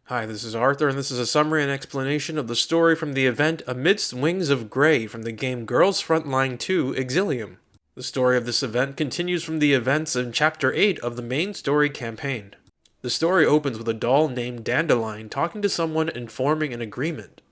Hi, this is Arthur, and this is a summary and explanation of the story from the event Amidst Wings of Gray from the game Girls Frontline 2, Exilium. The story of this event continues from the events in Chapter 8 of the main story campaign. The story opens with a doll named Dandelion talking to someone and forming an agreement.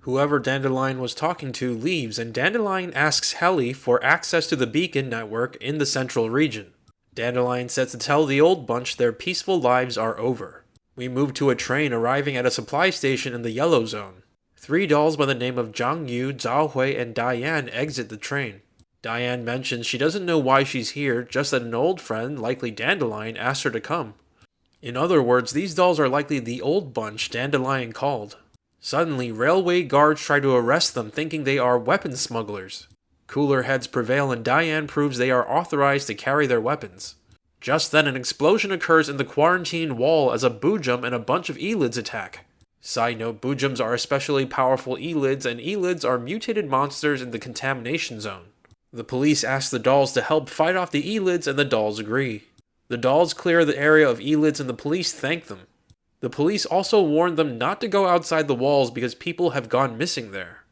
Whoever Dandelion was talking to leaves, and Dandelion asks Helly for access to the beacon network in the central region. Dandelion says to tell the old bunch their peaceful lives are over. We move to a train arriving at a supply station in the Yellow Zone. 3 dolls by the name of Zhang Yu, Zhao Hui, and Diane exit the train. Diane mentions she doesn't know why she's here, just that an old friend, likely Dandelion, asked her to come. In other words, these dolls are likely the old bunch Dandelion called. Suddenly, railway guards try to arrest them, thinking they are weapon smugglers. Cooler heads prevail and Diane proves they are authorized to carry their weapons. Just then, an explosion occurs in the quarantine wall as a Boojum and a bunch of Elids attack. Side note, Boojums are especially powerful Elids, and Elids are mutated monsters in the contamination zone. The police ask the dolls to help fight off the Elids, and the dolls agree. The dolls clear the area of Elids and the police thank them. The police also warn them not to go outside the walls because people have gone missing there.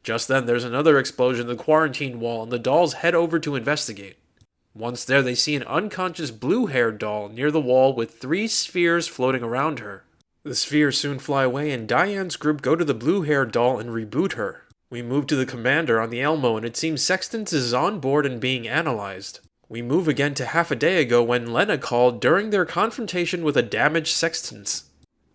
Just then, there's another explosion in the quarantine wall, and the dolls head over to investigate. Once there, they see an unconscious blue-haired doll near the wall with 3 spheres floating around her. The spheres soon fly away, and Diane's group go to the blue-haired doll and reboot her. We move to the commander on the Elmo, and it seems Sextance is on board and being analyzed. We move again to half a day ago when Lena called during their confrontation with a damaged Sextance.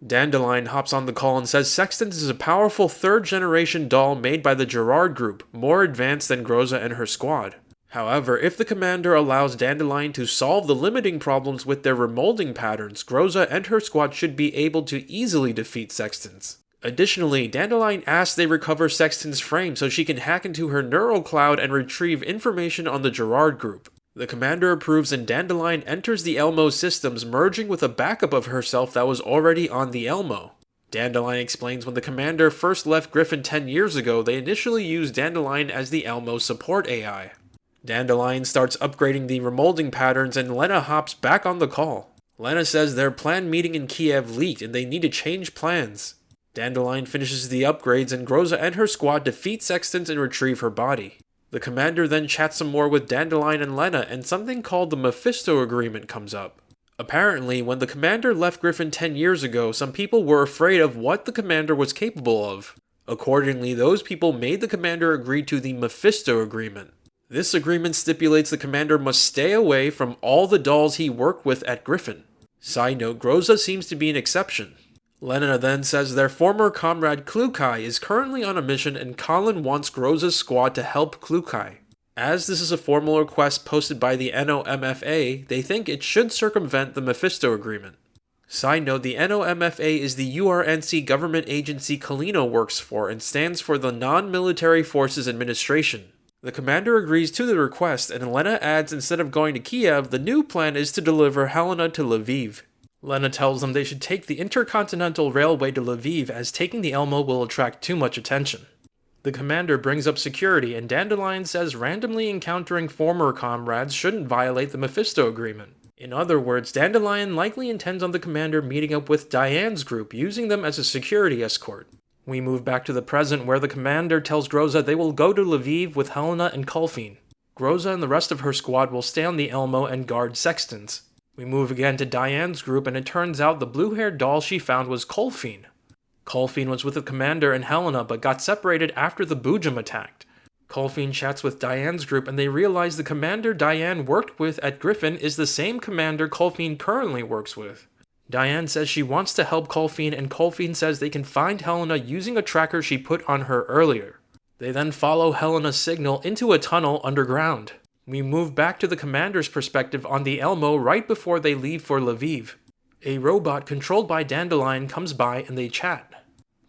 Dandelion hops on the call and says Sextance is a powerful 3rd-generation doll made by the Gerard group, more advanced than Groza and her squad. However, if the commander allows Dandelion to solve the limiting problems with their remolding patterns, Groza and her squad should be able to easily defeat Sextance. Additionally, Dandelion asks they recover Sextance's frame so she can hack into her neural cloud and retrieve information on the Gerard group. The commander approves and Dandelion enters the Elmo systems, merging with a backup of herself that was already on the Elmo. Dandelion explains when the commander first left Griffin 10 years ago, they initially used Dandelion as the Elmo support AI. Dandelion starts upgrading the remolding patterns and Lena hops back on the call. Lena says their planned meeting in Kiev leaked and they need to change plans. Dandelion finishes the upgrades and Groza and her squad defeat Sextance and retrieve her body. The commander then chats some more with Dandelion and Lena, and something called the Mephisto Agreement comes up. Apparently, when the commander left Griffin 10 years ago, some people were afraid of what the commander was capable of. Accordingly, those people made the commander agree to the Mephisto Agreement. This agreement stipulates the commander must stay away from all the dolls he worked with at Griffin. Side note, Groza seems to be an exception. Lena then says their former comrade Klukai is currently on a mission and Colin wants Groza's squad to help Klukai. As this is a formal request posted by the NOMFA, they think it should circumvent the Mephisto Agreement. Side note, the NOMFA is the URNC government agency Kalino works for and stands for the Non-Military Forces Administration. The commander agrees to the request and Lena adds instead of going to Kiev, the new plan is to deliver Helena to Lviv. Lena tells them they should take the Intercontinental Railway to Lviv as taking the Elmo will attract too much attention. The commander brings up security and Dandelion says randomly encountering former comrades shouldn't violate the Mephisto Agreement. In other words, Dandelion likely intends on the commander meeting up with Diane's group, using them as a security escort. We move back to the present where the commander tells Groza they will go to Lviv with Helena and Kulfin. Groza and the rest of her squad will stay on the Elmo and guard Sextance. We move again to Diane's group and it turns out the blue-haired doll she found was Kulfin. Kulfin was with the commander and Helena but got separated after the Boojum attacked. Kulfin chats with Diane's group and they realize the commander Diane worked with at Griffin is the same commander Kulfin currently works with. Diane says she wants to help Kulfin and Kulfin says they can find Helena using a tracker she put on her earlier. They then follow Helena's signal into a tunnel underground. We move back to the commander's perspective on the Elmo right before they leave for Lviv. A robot controlled by Dandelion comes by and they chat.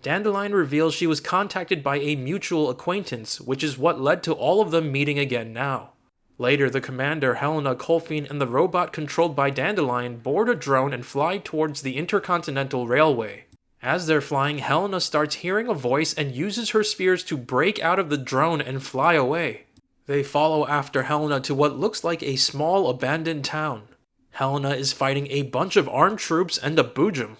Dandelion reveals she was contacted by a mutual acquaintance, which is what led to all of them meeting again now. Later, the commander, Helena, Kulfin, and the robot controlled by Dandelion board a drone and fly towards the Intercontinental Railway. As they're flying, Helena starts hearing a voice and uses her spheres to break out of the drone and fly away. They follow after Helena to what looks like a small abandoned town. Helena is fighting a bunch of armed troops and a Boojum.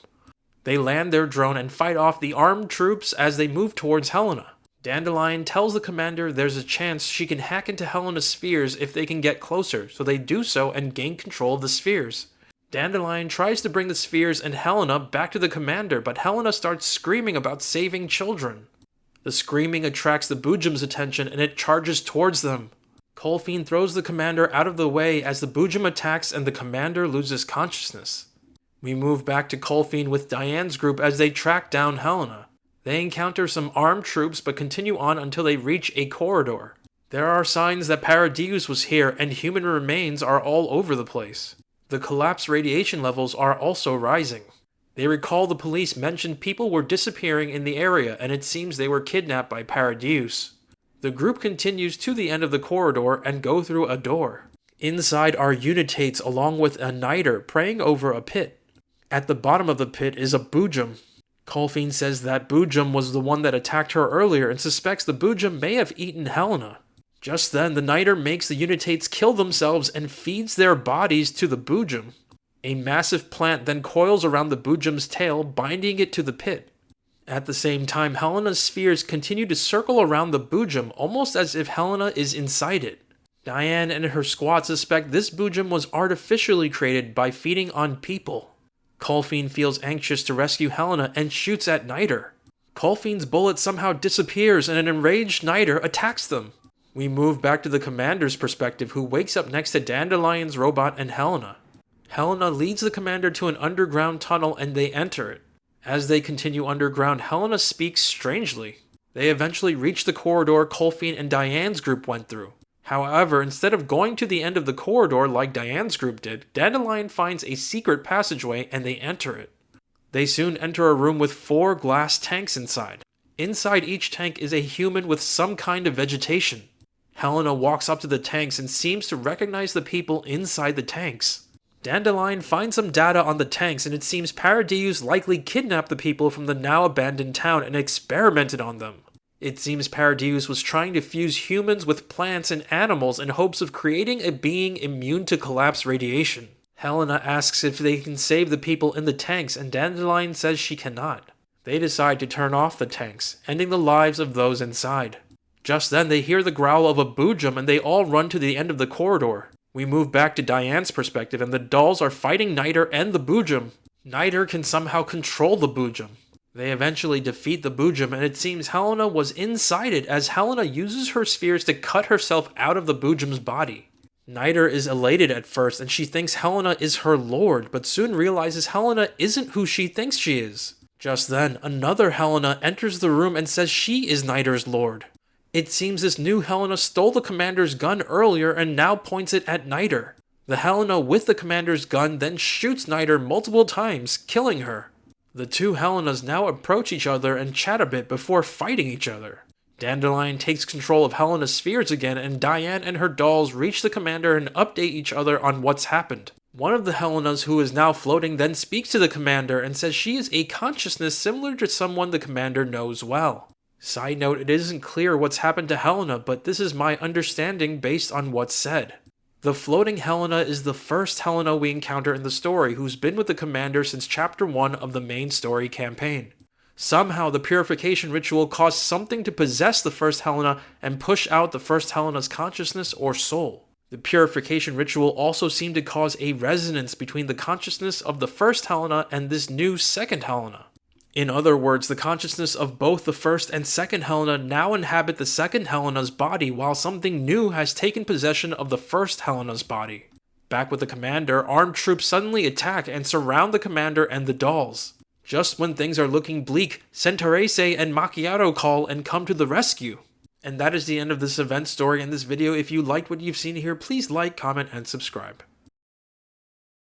They land their drone and fight off the armed troops as they move towards Helena. Dandelion tells the commander there's a chance she can hack into Helena's spheres if they can get closer, so they do so and gain control of the spheres. Dandelion tries to bring the spheres and Helena back to the commander, but Helena starts screaming about saving children. The screaming attracts the Boojum's attention and it charges towards them. Colfine throws the commander out of the way as the Boojum attacks and the commander loses consciousness. We move back to Colfine with Diane's group as they track down Helena. They encounter some armed troops but continue on until they reach a corridor. There are signs that Paradeus was here and human remains are all over the place. The collapse radiation levels are also rising. They recall the police mentioned people were disappearing in the area and it seems they were kidnapped by Paradeus. The group continues to the end of the corridor and go through a door. Inside are Unitates along with a Niter praying over a pit. At the bottom of the pit is a Boojum. Colfine says that Boojum was the one that attacked her earlier and suspects the Boojum may have eaten Helena. Just then, the Niter makes the Unitates kill themselves and feeds their bodies to the Boojum. A massive plant then coils around the Boojum's tail, binding it to the pit. At the same time, Helena's spheres continue to circle around the Boojum, almost as if Helena is inside it. Diane and her squad suspect this Boojum was artificially created by feeding on people. Colfine feels anxious to rescue Helena and shoots at Niter. Colfine's bullet somehow disappears and an enraged Niter attacks them. We move back to the commander's perspective, who wakes up next to Dandelion's robot and Helena. Helena leads the commander to an underground tunnel and they enter it. As they continue underground, Helena speaks strangely. They eventually reach the corridor Colfine and Diane's group went through. However, instead of going to the end of the corridor like Diane's group did, Dandelion finds a secret passageway and they enter it. They soon enter a room with 4 glass tanks inside. Inside each tank is a human with some kind of vegetation. Helena walks up to the tanks and seems to recognize the people inside the tanks. Dandelion finds some data on the tanks and it seems Paradeus likely kidnapped the people from the now abandoned town and experimented on them. It seems Paradeus was trying to fuse humans with plants and animals in hopes of creating a being immune to collapse radiation. Helena asks if they can save the people in the tanks and Dandelion says she cannot. They decide to turn off the tanks, ending the lives of those inside. Just then they hear the growl of a Boojum and they all run to the end of the corridor. We move back to Diane's perspective and the dolls are fighting Niter and the Boojum. Niter can somehow control the Boojum. They eventually defeat the Boojum and it seems Helena was inside it as Helena uses her spheres to cut herself out of the Boojum's body. Niter is elated at first and she thinks Helena is her lord, but soon realizes Helena isn't who she thinks she is. Just then, another Helena enters the room and says she is Niter's lord. It seems this new Helena stole the commander's gun earlier and now points it at Niter. The Helena with the commander's gun then shoots Niter multiple times, killing her. The two Helenas now approach each other and chat a bit before fighting each other. Dandelion takes control of Helena's spheres again and Diane and her dolls reach the commander and update each other on what's happened. One of the Helenas who is now floating then speaks to the commander and says she is a consciousness similar to someone the commander knows well. Side note, it isn't clear what's happened to Helena, but this is my understanding based on what's said. The floating Helena is the first Helena we encounter in the story who's been with the commander since chapter 1 of the main story campaign. Somehow the purification ritual caused something to possess the first Helena and push out the first Helena's consciousness or soul. The purification ritual also seemed to cause a resonance between the consciousness of the first Helena and this new second Helena. In other words, the consciousness of both the first and second Helena now inhabit the second Helena's body while something new has taken possession of the first Helena's body. Back with the commander, armed troops suddenly attack and surround the commander and the dolls. Just when things are looking bleak, Centarese and Macchiato call and come to the rescue. And that is the end of this event story and this video. If you liked what you've seen here, please like, comment, and subscribe.